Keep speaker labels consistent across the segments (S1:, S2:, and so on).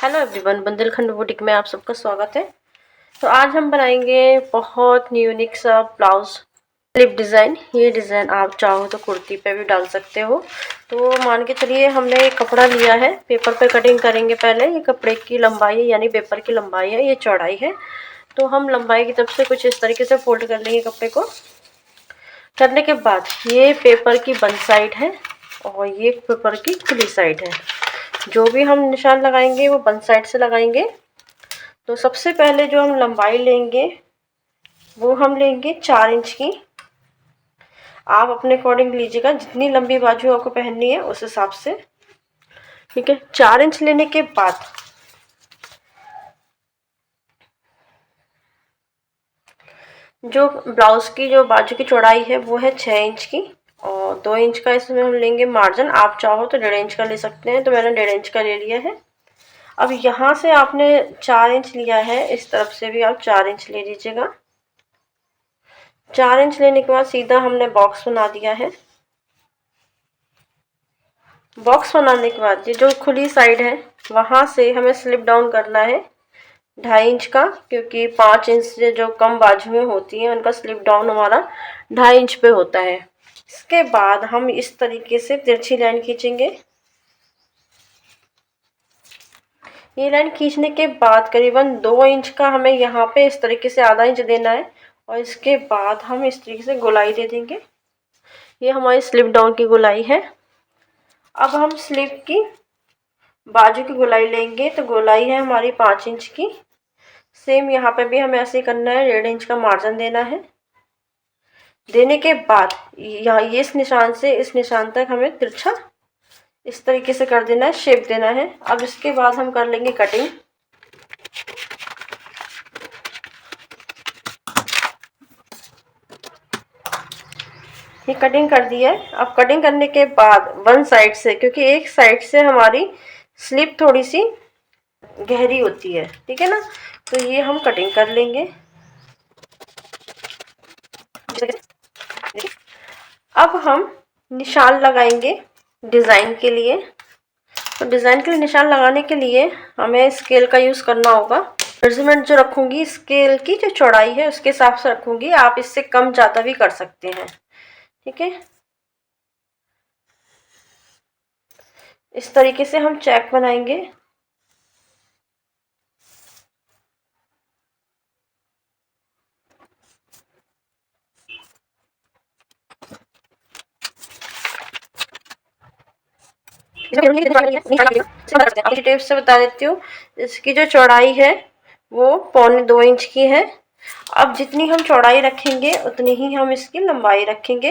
S1: Hello everyone, Bundelkhand boutique में आप सबका स्वागत है। तो आज हम बनाएंगे बहुत यूनिक सा ब्लाउज स्लिप डिज़ाइन। ये डिज़ाइन आप चाहो तो कुर्ती पे भी डाल सकते हो। तो मान के चलिए हमने एक कपड़ा लिया है, पेपर पे कटिंग करेंगे पहले। ये कपड़े की लंबाई है, यानी पेपर की लंबाई है, ये चौड़ाई है। तो हम लंबाई की तरफ से कुछ इस तरीके से फोल्ड कर लेंगे कपड़े को। करने के बाद ये पेपर की बंद साइड है और ये पेपर की खुली साइड है। जो भी हम निशान लगाएंगे वो बंद साइड से लगाएंगे। तो सबसे पहले जो हम लंबाई लेंगे वो हम लेंगे 4 इंच की। आप अपने अकॉर्डिंग लीजिएगा, जितनी लंबी बाजू आपको पहननी है उस हिसाब से। ठीक है, 4 इंच लेने के बाद जो ब्लाउज की जो बाजू की चौड़ाई है वो है 6 इंच की और 2 इंच का इसमें हम लेंगे मार्जिन। आप चाहो तो 1.5 इंच का ले सकते हैं, तो मैंने 1.5 इंच का ले लिया है। अब यहाँ से आपने 4 इंच लिया है, इस तरफ से भी आप 4 इंच ले लीजिएगा। 4 इंच लेने के बाद सीधा हमने बॉक्स बना दिया है। बॉक्स बनाने के बाद ये जो खुली साइड है वहां से हमें स्लिप डाउन करना है 2.5 इंच का, क्योंकि 5 इंच से जो कम बाजुएं होती हैं उनका स्लिप डाउन हमारा 2.5 इंच पे होता है। इसके बाद हम इस तरीके से तिरछी लाइन खींचेंगे। ये लाइन खींचने के बाद करीबन 2 इंच का हमें यहाँ पे इस तरीके से आधा इंच देना है और इसके बाद हम इस तरीके से गोलाई दे देंगे। ये हमारी स्लिप डाउन की गोलाई है। अब हम स्लिप की बाजू की गोलाई लेंगे, तो गोलाई है हमारी 5 इंच की। सेम यहाँ पे भी हमें ऐसे ही करना है, 1.5 इंच का मार्जिन देना है। देने के बाद यहाँ ये इस निशान से इस निशान तक हमें तिरछा इस तरीके से कर देना है, शेप देना है। अब इसके बाद हम कर लेंगे कटिंग। ये कटिंग कर दी है। अब कटिंग करने के बाद वन साइड से, क्योंकि एक साइड से हमारी स्लिप थोड़ी सी गहरी होती है, ठीक है ना, तो ये हम कटिंग कर लेंगे। अब हम निशान लगाएंगे डिज़ाइन के लिए। तो डिज़ाइन के लिए निशान लगाने के लिए हमें स्केल का यूज़ करना होगा। मेजरमेंट जो रखूंगी स्केल की जो चौड़ाई है उसके हिसाब से रखूंगी, आप इससे कम ज़्यादा भी कर सकते हैं। ठीक है, इस तरीके से हम चेक बनाएंगे। टेप से बता देती हूँ, इसकी जो चौड़ाई है वो 1.25 इंच की है। अब जितनी हम चौड़ाई रखेंगे उतनी ही हम इसकी लंबाई रखेंगे।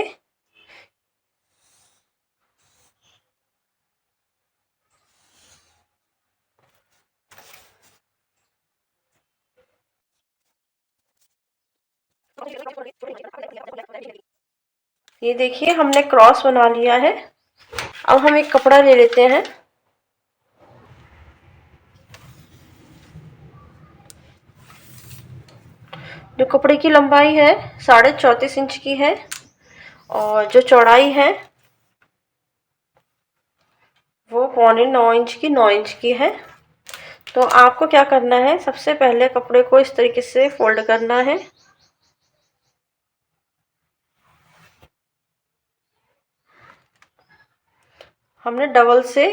S1: ये देखिए हमने क्रॉस बना लिया है। अब हम एक कपड़ा ले लेते हैं। जो कपड़े की लंबाई है 34.5 इंच की है और जो चौड़ाई है वो 8.25 इंच की 9 इंच की है। तो आपको क्या करना है, सबसे पहले कपड़े को इस तरीके से फोल्ड करना है। हमने डबल से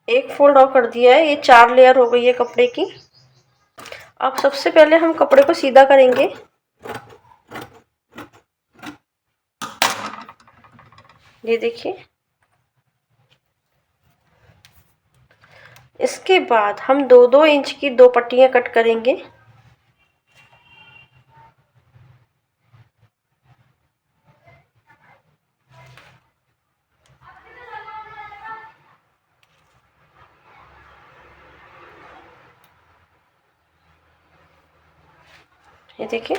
S1: एक फोल्ड और कर दिया है, ये 4 लेयर हो गई है कपड़े की। अब सबसे पहले हम कपड़े को सीधा करेंगे। ये देखिए, इसके बाद हम 2-2 इंच की 2 पट्टियां कट करेंगे। ये देखिए,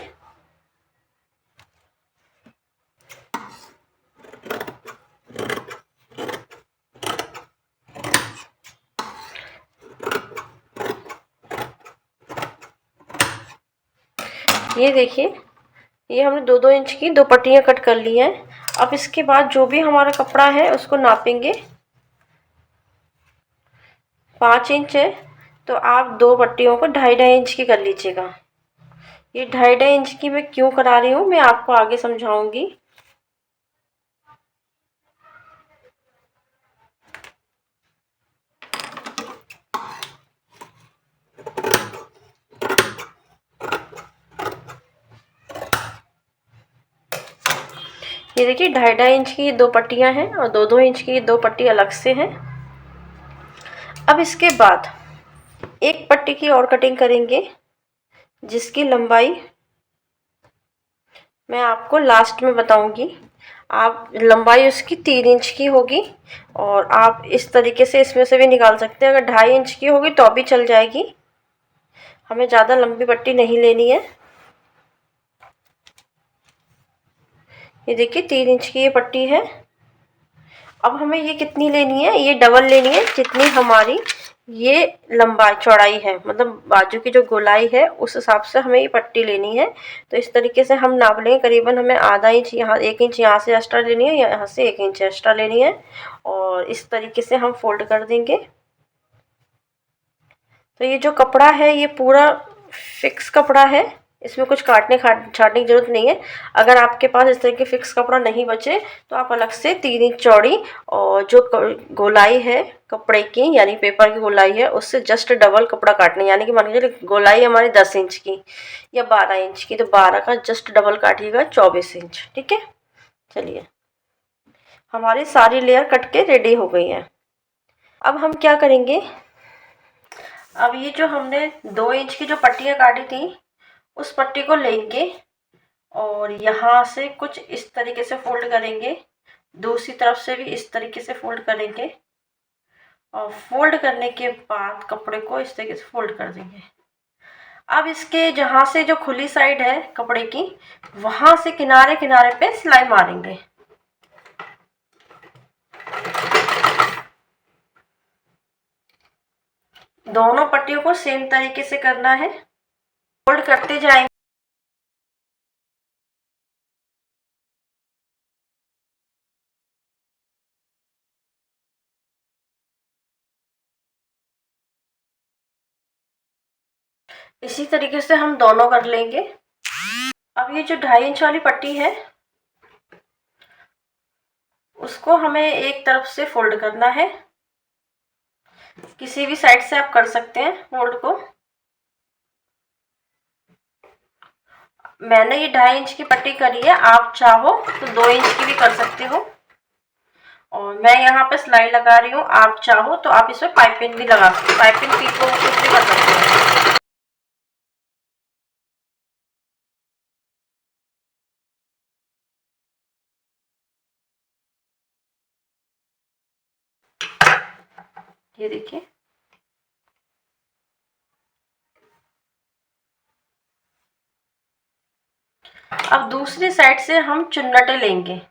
S1: ये देखिए, ये हमने 2-2 इंच की 2 पट्टियां कट कर ली हैं। अब इसके बाद जो भी हमारा कपड़ा है उसको नापेंगे। 5 इंच है तो आप 2 पट्टियों को 2.5-2.5 इंच की कर लीजिएगा। ये 2.5-2.5 इंच की मैं क्यों करा रही हूँ, मैं आपको आगे समझाऊंगी। ये देखिए 2.5-2.5 इंच की 2 पट्टियाँ हैं और 2-2 इंच की 2 पट्टी अलग से हैं। अब इसके बाद एक पट्टी की और कटिंग करेंगे, जिसकी लंबाई मैं आपको लास्ट में बताऊंगी। आप लंबाई उसकी 3 इंच की होगी और आप इस तरीके से इसमें से भी निकाल सकते हैं। अगर 2.5 इंच की होगी तो भी चल जाएगी, हमें ज़्यादा लंबी पट्टी नहीं लेनी है। ये देखिए 3 इंच की ये पट्टी है। अब हमें ये कितनी लेनी है, ये डबल लेनी है जितनी हमारी ये लंबाई चौड़ाई है, मतलब बाजू की जो गोलाई है उस हिसाब से हमें ये पट्टी लेनी है। तो इस तरीके से हम नाप लेंगे, करीबन हमें आधा इंच यहाँ, 1 इंच यहाँ से एक्स्ट्रा लेनी है, यहाँ से 1 इंच एक्स्ट्रा लेनी है और इस तरीके से हम फोल्ड कर देंगे। तो ये जो कपड़ा है ये पूरा फिक्स कपड़ा है, इसमें कुछ काटने छाटने की जरूरत नहीं है। अगर आपके पास इस तरह के फिक्स कपड़ा नहीं बचे तो आप अलग से 3 इंच चौड़ी और जो गोलाई है कपड़े की, यानी पेपर की गोलाई है, उससे जस्ट डबल कपड़ा काटने, यानी कि मान लीजिए गोलाई हमारी 10 इंच की या 12 इंच की, तो 12 का जस्ट डबल काटिएगा 24 इंच। ठीक है, चलिए हमारी सारी लेयर कट के रेडी हो गई है। अब हम क्या करेंगे, अब ये जो हमने 2 इंच की जो पट्टियाँ काटी थी उस पट्टी को लेंगे और यहाँ से कुछ इस तरीके से फोल्ड करेंगे, दूसरी तरफ से भी इस तरीके से फोल्ड करेंगे और फोल्ड करने के बाद कपड़े को इस तरीके से फोल्ड कर देंगे। अब इसके जहाँ से जो खुली साइड है कपड़े की, वहां से किनारे किनारे पे सिलाई मारेंगे। दोनों पट्टियों को सेम तरीके से करना है, फोल्ड करते जाएंगे। इसी तरीके से हम दोनों कर लेंगे। अब ये जो 2.5 इंच वाली पट्टी है उसको हमें एक तरफ से फोल्ड करना है, किसी भी साइड से आप कर सकते हैं फोल्ड को। मैंने ये 2.5 इंच की पट्टी करी है, आप चाहो तो 2 इंच की भी कर सकते हो और मैं यहाँ पे सिलाई लगा रही हूँ। आप चाहो तो आप इसमें पाइपिंग भी लगा सकते हो, पाइपिंग पीको कुछ भी कर सकते हो। ये देखिए अब दूसरी साइड से हम चुन्नटे लेंगे।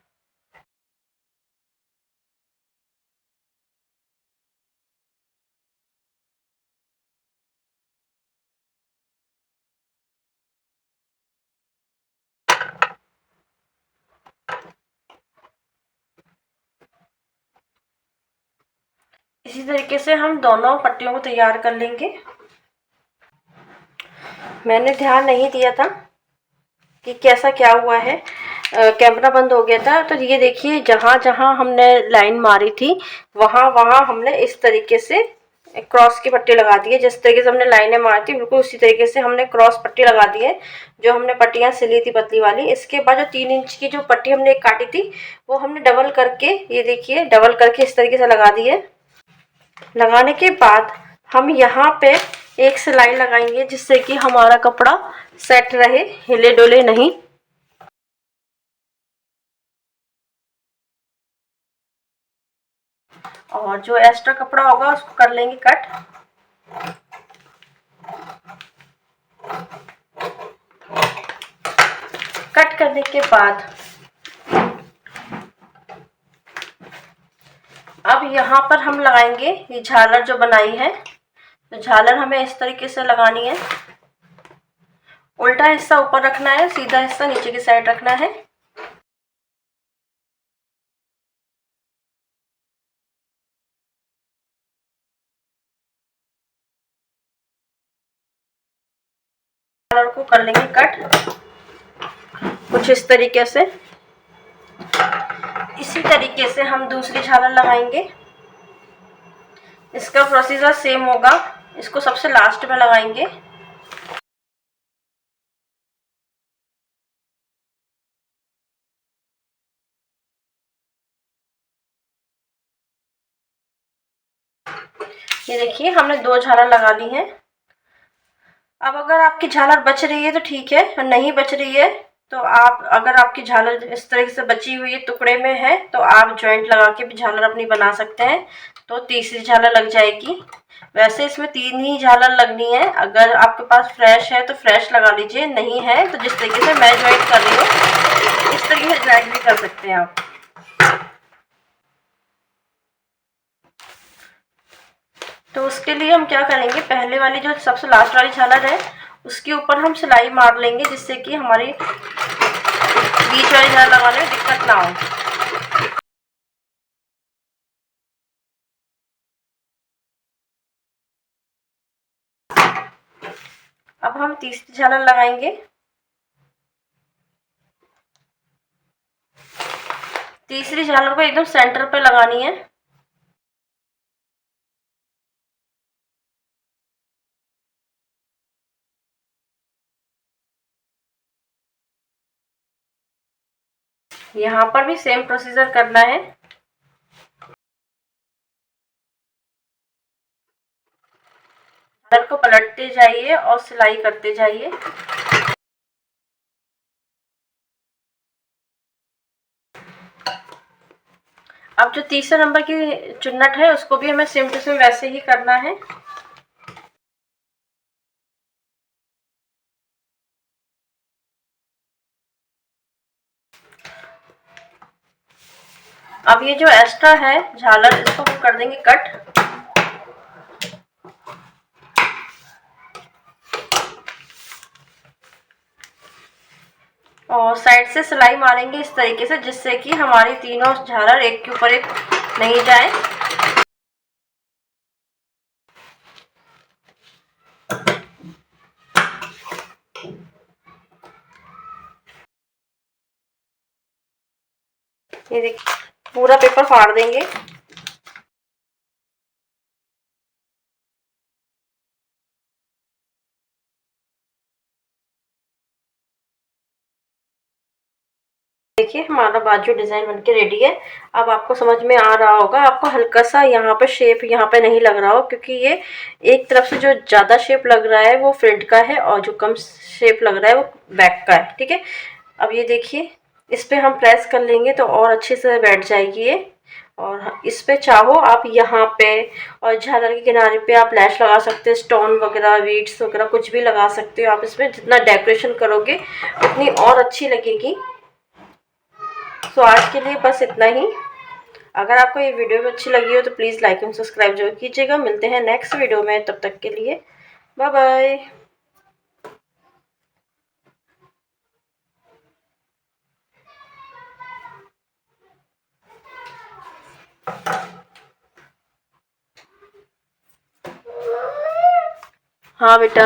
S1: इसी तरीके से हम दोनों पट्टियों को तैयार कर लेंगे। मैंने ध्यान नहीं दिया था कि कैसा क्या हुआ है, कैमरा बंद हो गया था। तो ये देखिए जहाँ जहाँ हमने लाइन मारी थी वहाँ वहाँ हमने इस तरीके से क्रॉस की पट्टी लगा दी है। जिस तरीके से हमने लाइनें मारी थी बिल्कुल उसी तरीके से हमने क्रॉस पट्टी लगा दी है, जो हमने पट्टियाँ सिली थी पतली वाली। इसके बाद जो 3 इंच की जो पट्टी हमने काटी थी वो हमने डबल करके, ये देखिए डबल करके इस तरीके से लगा दी है। लगाने के बाद हम यहाँ पे एक सिलाई लगाएंगे जिससे कि हमारा कपड़ा सेट रहे, हिले डोले नहीं। और जो एक्स्ट्रा कपड़ा होगा उसको कर लेंगे कट। कट करने के बाद अब यहाँ पर हम लगाएंगे ये झालर जो बनाई है। तो झालर हमें इस तरीके से लगानी है, उल्टा हिस्सा ऊपर रखना है, सीधा हिस्सा नीचे की साइड रखना है। झालर को कर लेंगे कट कुछ इस तरीके से। इसी तरीके से हम दूसरी झालर लगाएंगे। इसका प्रोसीजर सेम होगा, इसको सबसे लास्ट में लगाएंगे। ये देखिए हमने 2 झालर लगा ली हैं। अब अगर आपकी झालर बच रही है तो ठीक है, और नहीं बच रही है तो आप, अगर आपकी झालर इस तरह से बची हुई है, टुकड़े में है, तो आप जॉइंट लगा के भी झालर अपनी बना सकते हैं, तो तीसरी झालर लग जाएगी। वैसे इसमें 3 ही झालर लगनी है। अगर आपके पास फ्रेश है तो फ्रेश लगा लीजिए, नहीं है तो जिस तरीके से मैं जॉइंट कर रही हूँ इस तरीके से जॉइंट भी कर सकते हैं आप। तो उसके लिए हम क्या करेंगे, पहले वाली जो सबसे लास्ट वाली झालर है उसके ऊपर हम सिलाई मार लेंगे, जिससे कि हमारी बीच वाली झालर लगाने में दिक्कत ना हो। अब हम तीसरी झालर लगाएंगे। तीसरी झालर को एकदम सेंटर पे लगानी है। यहाँ पर भी सेम प्रोसीजर करना है। झालर को पलटते जाइए और सिलाई करते जाइए। अब जो तीसरे नंबर की चुन्नट है उसको भी हमें सेम टू सेम वैसे ही करना है। अब ये जो एक्स्ट्रा है झालर, इसको हम कर देंगे कट। और साइड से सिलाई मारेंगे इस तरीके से, जिससे कि हमारी तीनों झालर एक के ऊपर एक नहीं जाए। ये देखिए पूरा पेपर फाड़ देंगे। देखिए हमारा बाजू डिजाइन बनके रेडी है। अब आपको समझ में आ रहा होगा, आपको हल्का सा यहाँ पे शेप यहाँ पे नहीं लग रहा हो, क्योंकि ये एक तरफ से जो ज्यादा शेप लग रहा है वो फ्रंट का है और जो कम शेप लग रहा है वो बैक का है। ठीक है, अब ये देखिए इस पे हम प्रेस कर लेंगे तो और अच्छे से बैठ जाएगी ये। और इस पे चाहो आप यहाँ पे और झालर के किनारे पे आप लैश लगा सकते हो, स्टोन वगैरह बीड्स वगैरह कुछ भी लगा सकते हो आप। इसमें जितना डेकोरेशन करोगे उतनी और अच्छी लगेगी। तो आज के लिए बस इतना ही। अगर आपको ये वीडियो अच्छी लगी हो तो प्लीज़ लाइक एंड सब्सक्राइब जरूर कीजिएगा। मिलते हैं नेक्स्ट वीडियो में, तब तक के लिए बाय बाय। हाँ बेटा।